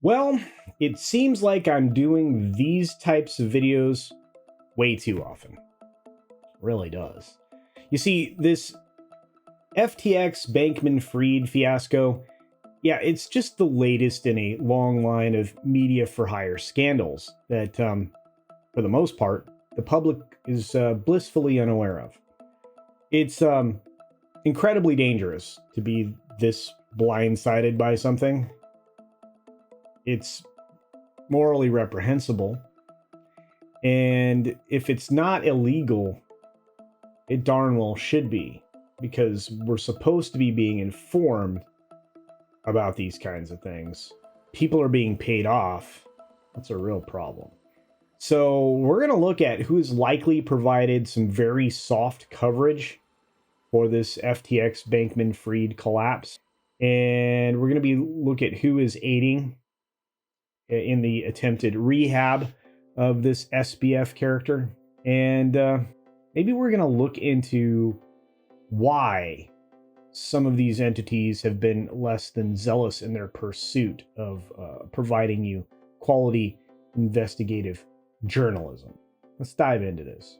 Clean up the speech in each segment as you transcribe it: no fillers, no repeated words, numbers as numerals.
Well, it seems like I'm doing these types of videos way too often. It really does. You see, this FTX Bankman-Fried fiasco, yeah, it's just the latest in a long line of media for hire scandals that, for the most part, the public is blissfully unaware of. It's incredibly dangerous to be this blindsided by something. It's morally reprehensible. And if it's not illegal, it darn well should be, because we're supposed to be being informed about these kinds of things. People are being paid off. That's a real problem. So we're going to look at who's likely provided some very soft coverage for this FTX Bankman-Fried collapse. And we're going to look at who is aiding in the attempted rehab of this SBF character. And maybe we're going to look into why some of these entities have been less than zealous in their pursuit of providing you quality investigative journalism. Let's dive into this.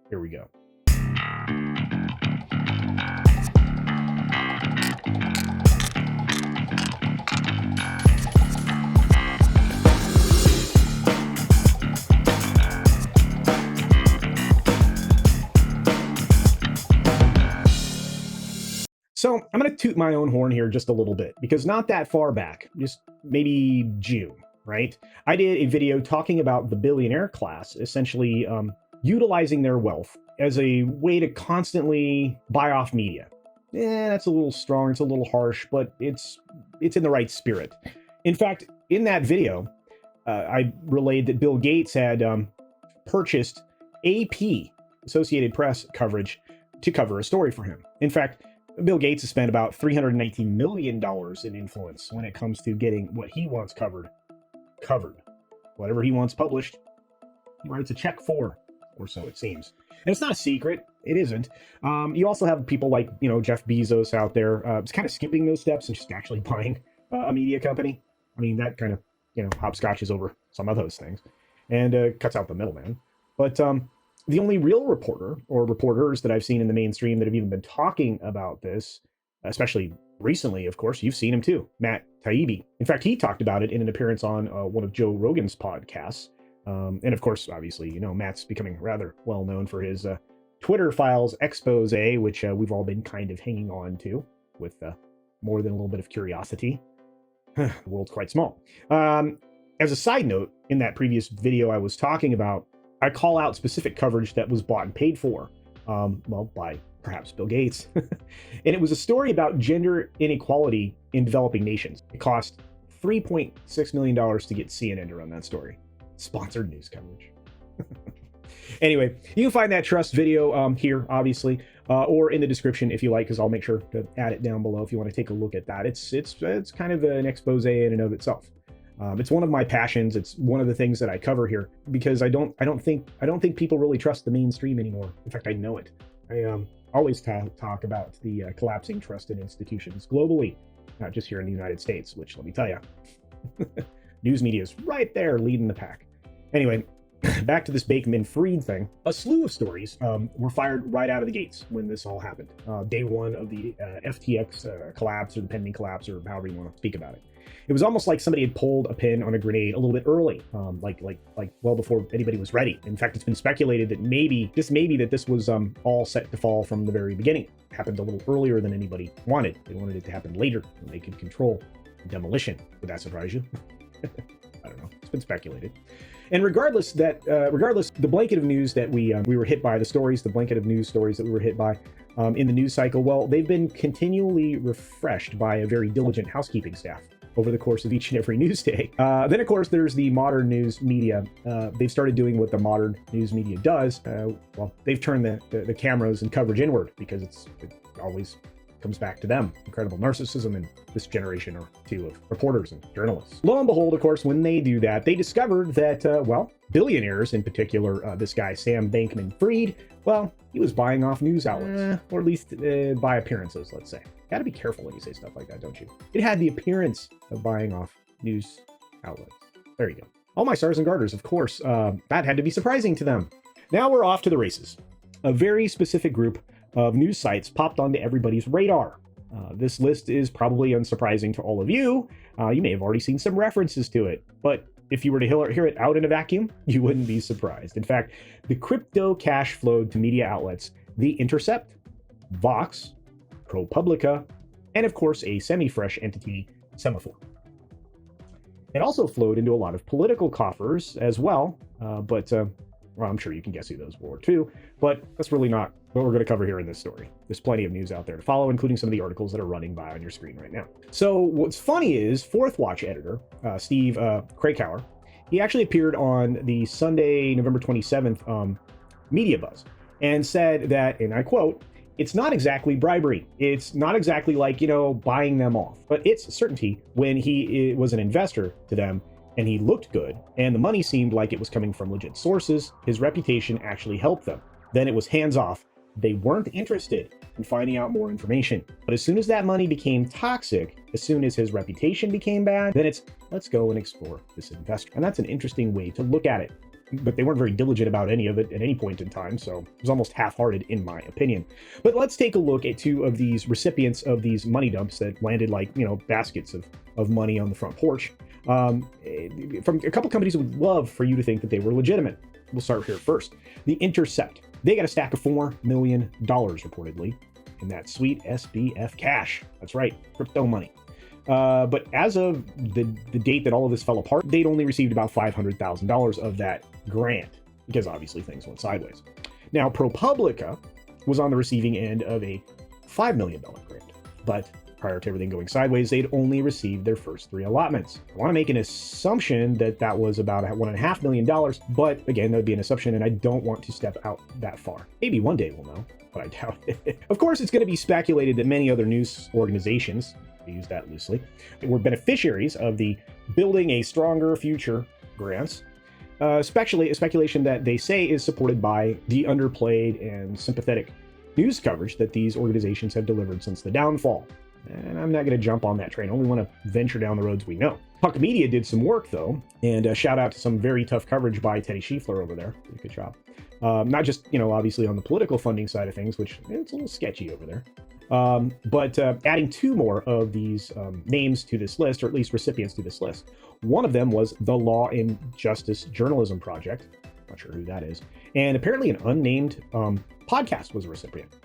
Here we go. So I'm going to toot my own horn here just a little bit, because not that far back, just maybe June, right? I did a video talking about the billionaire class, essentially utilizing their wealth as a way to constantly buy off media. That's a little strong, it's a little harsh, but it's in the right spirit. In fact, in that video, I relayed that Bill Gates had purchased AP, Associated Press coverage, to cover a story for him. In fact, Bill Gates has spent about $319 million in influence when it comes to getting what he wants covered. Whatever he wants published, he writes a check for, or so it seems. And it's not a secret. It isn't. You also have people like, Jeff Bezos out there, kind of skipping those steps and just actually buying a media company. I mean, that kind of, hopscotches over some of those things and cuts out the middleman. But the only real reporter or reporters that I've seen in the mainstream that have even been talking about this, especially recently, of course, you've seen him too, Matt Taibbi. In fact, he talked about it in an appearance on one of Joe Rogan's podcasts. And of course, obviously, Matt's becoming rather well known for his Twitter files expose, which we've all been kind of hanging on to with more than a little bit of curiosity. The world's quite small. As a side note, in that previous video I was talking about, I call out specific coverage that was bought and paid for, by perhaps Bill Gates. And it was a story about gender inequality in developing nations. It cost $3.6 million to get CNN to run that story. Sponsored news coverage. Anyway, you can find that trust video here, obviously, or in the description if you like, because I'll make sure to add it down below if you want to take a look at that. It's kind of an expose in and of itself. It's one of my passions. It's one of the things that I cover here because I don't think people really trust the mainstream anymore. In fact, I know it. I always talk about the collapsing trust in institutions globally, not just here in the United States, which, let me tell you, news media is right there leading the pack. Anyway, back to this Bankman-Fried thing. A slew of stories were fired right out of the gates when this all happened. Day one of the FTX collapse, or the pending collapse, or however you want to speak about it. It was almost like somebody had pulled a pin on a grenade a little bit early, like well before anybody was ready. In fact, it's been speculated that maybe that this was all set to fall from the very beginning. It happened a little earlier than anybody wanted. They wanted it to happen later when they could control demolition. Would that surprise you? I don't know. It's been speculated. And regardless, the blanket of news that we were hit by, the blanket of news stories that we were hit by in the news cycle, well, they've been continually refreshed by a very diligent housekeeping staff over the course of each and every news day. Then, of course, there's the modern news media. They've started doing what the modern news media does. Well, they've turned the cameras and coverage inward because it always comes back to them. Incredible narcissism in this generation or two of reporters and journalists. Lo and behold, of course, when they do that, they discovered that, billionaires, in particular, this guy, Sam Bankman-Fried, well, he was buying off news outlets, or at least by appearances, let's say. Got to be careful when you say stuff like that, don't you? It had the appearance of buying off news outlets. There you go. All my stars and garters, of course. That had to be surprising to them. Now we're off to the races. A very specific group of news sites popped onto everybody's radar. This list is probably unsurprising to all of you. You may have already seen some references to it, but if you were to hear it out in a vacuum, you wouldn't be surprised. In fact, the crypto cash flowed to media outlets The Intercept, Vox, ProPublica, and of course a semi-fresh entity, Semaphore. It also flowed into a lot of political coffers as well, but I'm sure you can guess who those were too, but that's really not what we're going to cover here in this story. There's plenty of news out there to follow, including some of the articles that are running by on your screen right now. So what's funny is Fourth Watch editor, Steve Krakauer, he actually appeared on the Sunday, November 27th Media Buzz and said that, and I quote, "It's not exactly bribery. It's not exactly like, buying them off, but it's certainty when he was an investor to them and he looked good and the money seemed like it was coming from legit sources. His reputation actually helped them. Then it was hands off. They weren't interested in finding out more information. But as soon as that money became toxic, as soon as his reputation became bad, then it's, let's go and explore this investor." And that's an interesting way to look at it. But they weren't very diligent about any of it at any point in time, so it was almost half-hearted in my opinion. But let's take a look at two of these recipients of these money dumps that landed like, baskets of money on the front porch. From a couple companies would love for you to think that they were legitimate. We'll start here first. The Intercept. They got a stack of $4 million reportedly in that sweet SBF cash. That's right, crypto money. But as of the date that all of this fell apart, they'd only received about $500,000 of that grant, because obviously things went sideways. Now, ProPublica was on the receiving end of a $5 million grant, but prior to everything going sideways, they'd only received their first 3 allotments. I want to make an assumption that that was about $1.5 million, but again, that would be an assumption, and I don't want to step out that far. Maybe one day we'll know, but I doubt it. Of course, it's going to be speculated that many other news organizations, we use that loosely, were beneficiaries of the Building a Stronger Future grants. Speculation that they say is supported by the underplayed and sympathetic news coverage that these organizations have delivered since the downfall. And I'm not going to jump on that train. I only want to venture down the roads we know. Puck Media did some work, though, and shout out to some very tough coverage by Teddy Schiefler over there. Did a good job. Not just, obviously on the political funding side of things, which it's a little sketchy over there. But adding 2 more of these names to this list, or at least recipients to this list. One of them was the Law and Justice Journalism Project. Not sure who that is. And apparently an unnamed podcast was a recipient.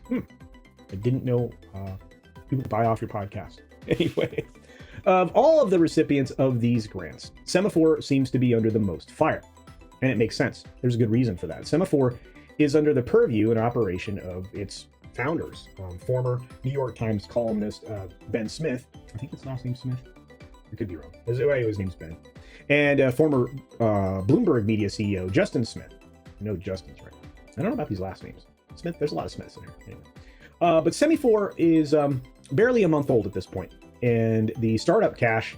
I didn't know people buy off your podcast. Anyway, of all of the recipients of these grants, Semaphore seems to be under the most fire. And it makes sense. There's a good reason for that. Semaphore is under the purview and operation of its founders, former New York Times columnist Ben Smith. I think his last name's Smith. I could be wrong. Anyway, his name's Ben. And former Bloomberg Media CEO Justin Smith. I know Justin's right. I don't know about these last names. Smith, there's a lot of Smiths in here. Anyway. But Semaphore is barely a month old at this point, and the startup cash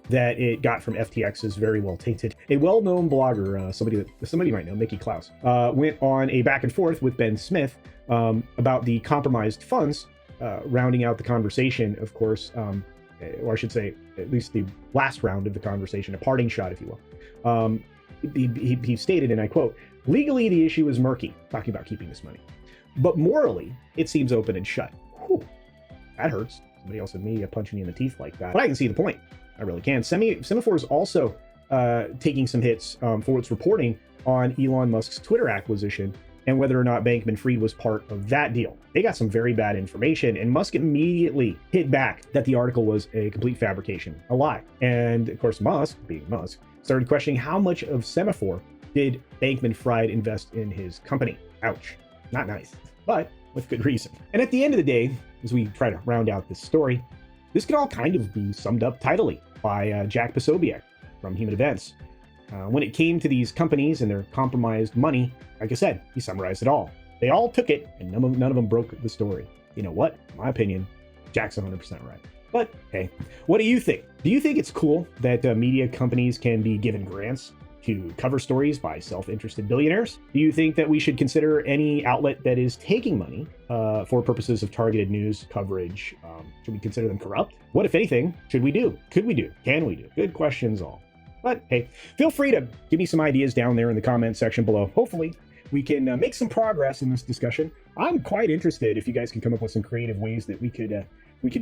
that it got from FTX is very well tainted. A well-known blogger, somebody might know, Mickey Klaus, went on a back and forth with Ben Smith about the compromised funds, rounding out the conversation, of course, or I should say, at least the last round of the conversation, a parting shot, if you will. He stated, and I quote, "Legally, the issue is murky," talking about keeping this money, "but morally, it seems open and shut." Whew, that hurts. Somebody else than me punching you in the teeth like that. But I can see the point. I really can. Semaphore is also taking some hits for its reporting on Elon Musk's Twitter acquisition and whether or not Bankman-Fried was part of that deal. They got some very bad information, and Musk immediately hit back that the article was a complete fabrication, a lie. And of course, Musk, being Musk, started questioning how much of Semaphore did Bankman-Fried invest in his company. Ouch. Not nice, but with good reason. And at the end of the day, as we try to round out this story, this can all kind of be summed up tidily by Jack Posobiec from Human Events. When it came to these companies and their compromised money, like I said, he summarized it all. They all took it, and none of them broke the story. You know what? In my opinion, Jack's 100% right. But hey, what do you think? Do you think it's cool that media companies can be given grants to cover stories by self-interested billionaires? Do you think that we should consider any outlet that is taking money for purposes of targeted news coverage? Should we consider them corrupt? What, if anything, should we do? Could we do? Can we do? Good questions all. But hey, feel free to give me some ideas down there in the comment section below. Hopefully, we can make some progress in this discussion. I'm quite interested if you guys can come up with some creative ways that we could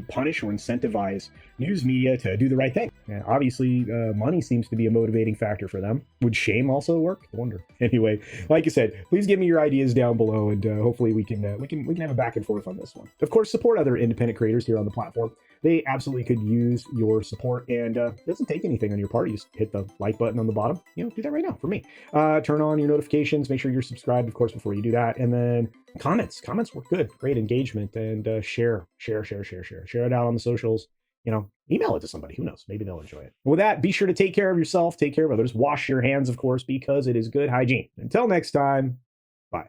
punish or incentivize news media to do the right thing. Obviously, money seems to be a motivating factor for them. Would shame also work? I wonder. Anyway, like I said, please give me your ideas down below, and hopefully we can have a back and forth on this one. Of course, support other independent creators here on the platform. They absolutely could use your support, and it doesn't take anything on your part. You just hit the like button on the bottom. Do that right now for me. Turn on your notifications. Make sure you're subscribed, of course, before you do that, and then comments work good. Great engagement, and share it out on the socials. Email it to somebody. Who knows? Maybe they'll enjoy it. With that, be sure to take care of yourself, take care of others, wash your hands, of course, because it is good hygiene. Until next time, bye.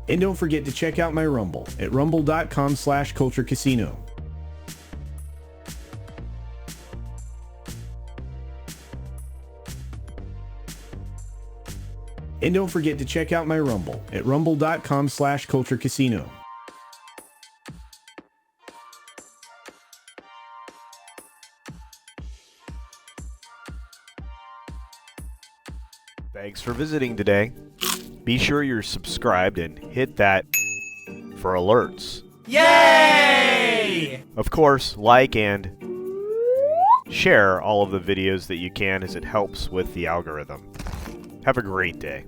And don't forget to check out my Rumble at rumble.com/CultureCasino. And don't forget to check out my Rumble at rumble.com/CultureCasino. Thanks for visiting today. Be sure you're subscribed and hit that for alerts. Yay! Of course, like and share all of the videos that you can, as it helps with the algorithm. Have a great day.